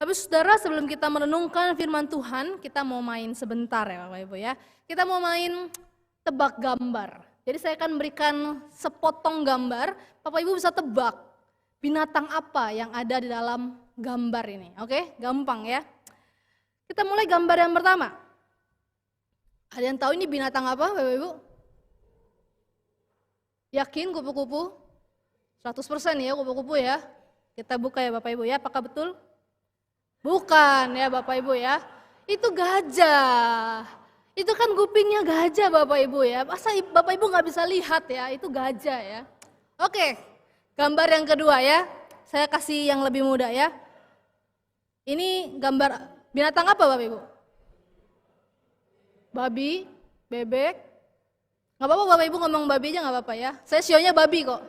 Tapi saudara, sebelum kita merenungkan firman Tuhan, kita mau main sebentar ya Bapak Ibu ya. Kita mau main tebak gambar. Jadi saya akan berikan sepotong gambar, Bapak Ibu bisa tebak binatang apa yang ada di dalam gambar ini. Oke, gampang ya. Kita mulai gambar yang pertama. Ada yang tahu ini binatang apa Bapak Ibu? Yakin kupu-kupu? 100% ya kupu-kupu ya. Kita buka ya Bapak Ibu ya, apakah betul? Bukan ya Bapak Ibu ya. Itu gajah. Itu kan kupingnya gajah Bapak Ibu ya. Masa Bapak Ibu nggak bisa lihat ya, itu gajah ya. Oke, gambar yang kedua ya. Saya kasih yang lebih mudah ya. Ini gambar binatang apa Bapak Ibu? Babi, bebek. Nggak apa-apa Bapak Ibu ngomong babi aja nggak apa-apa ya. Saya sionya babi kok.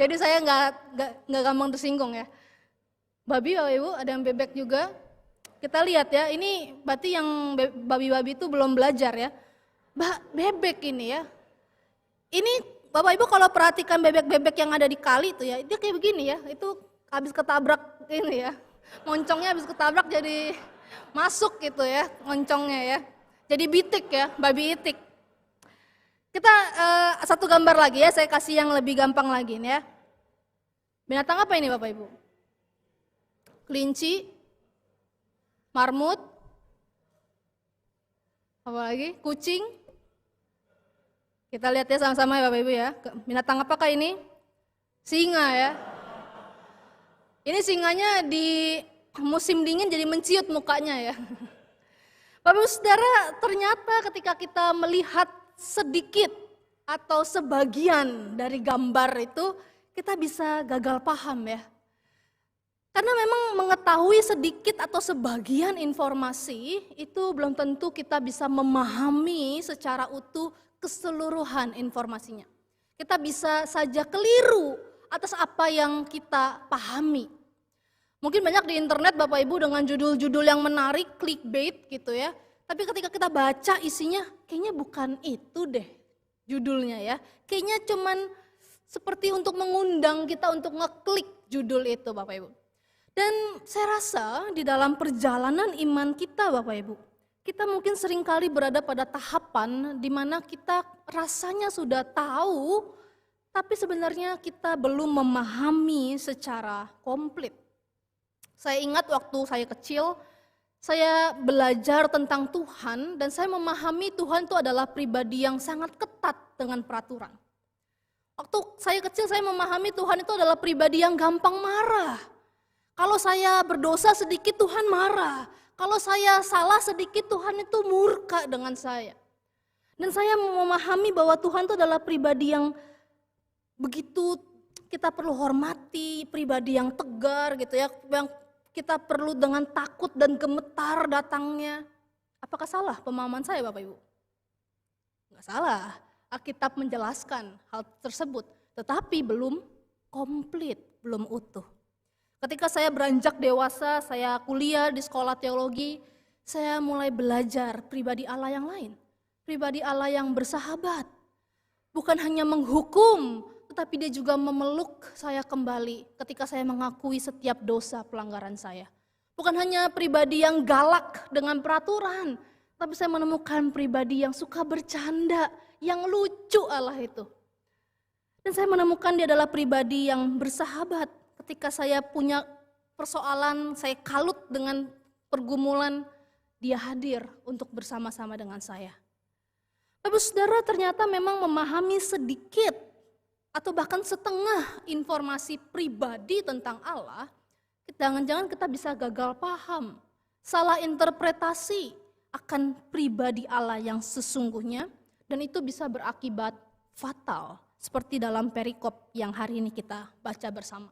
Jadi saya nggak gampang tersinggung ya. Babi Bapak Ibu, ada yang bebek juga. Kita lihat ya, ini berarti yang babi-babi itu belum belajar ya. Bebek ini ya. Ini Bapak Ibu kalau perhatikan bebek-bebek yang ada di kali itu ya, dia kayak begini ya. Itu habis ketabrak ini ya. Moncongnya habis ketabrak jadi masuk gitu ya, moncongnya ya. Jadi bitik ya, babi itik. Kita satu gambar lagi ya, saya kasih yang lebih gampang lagi nih ya. Binatang apa ini Bapak Ibu? Kelinci, marmut, apa lagi? Kucing. Kita lihat ya sama-sama ya Bapak Ibu ya. Binatang apakah ini? Singa ya. Ini singanya di musim dingin jadi menciut mukanya ya. Bapak Ibu Saudara, ternyata ketika kita melihat sedikit atau sebagian dari gambar itu, kita bisa gagal paham ya. Karena memang mengetahui sedikit atau sebagian informasi itu belum tentu kita bisa memahami secara utuh keseluruhan informasinya. Kita bisa saja keliru atas apa yang kita pahami. Mungkin banyak di internet Bapak Ibu dengan judul-judul yang menarik, clickbait gitu ya. Tapi ketika kita baca isinya, kayaknya bukan itu deh judulnya ya. Kayaknya cuman seperti untuk mengundang kita untuk ngeklik judul itu Bapak Ibu. Dan saya rasa di dalam perjalanan iman kita Bapak Ibu, kita mungkin seringkali berada pada tahapan di mana kita rasanya sudah tahu, tapi sebenarnya kita belum memahami secara komplit. Saya ingat waktu saya kecil, saya belajar tentang Tuhan dan saya memahami Tuhan itu adalah pribadi yang sangat ketat dengan peraturan. Waktu saya kecil saya memahami Tuhan itu adalah pribadi yang gampang marah. Kalau saya berdosa sedikit Tuhan marah. Kalau saya salah sedikit Tuhan itu murka dengan saya. Dan saya memahami bahwa Tuhan itu adalah pribadi yang begitu kita perlu hormati, pribadi yang tegar gitu ya, yang kita perlu dengan takut dan gemetar datangnya. Apakah salah pemahaman saya Bapak Ibu? Enggak salah, Alkitab menjelaskan hal tersebut, tetapi belum komplit, belum utuh. Ketika saya beranjak dewasa, saya kuliah di sekolah teologi, saya mulai belajar pribadi Allah yang lain. Pribadi Allah yang bersahabat. Bukan hanya menghukum, tetapi dia juga memeluk saya kembali ketika saya mengakui setiap dosa pelanggaran saya. Bukan hanya pribadi yang galak dengan peraturan, tapi saya menemukan pribadi yang suka bercanda, yang lucu Allah itu. Dan saya menemukan dia adalah pribadi yang bersahabat. Ketika saya punya persoalan, saya kalut dengan pergumulan, dia hadir untuk bersama-sama dengan saya. Bapak Saudara, ternyata memang memahami sedikit atau bahkan setengah informasi pribadi tentang Allah, jangan-jangan kita bisa gagal paham, salah interpretasi akan pribadi Allah yang sesungguhnya, dan itu bisa berakibat fatal, seperti dalam perikop yang hari ini kita baca bersama.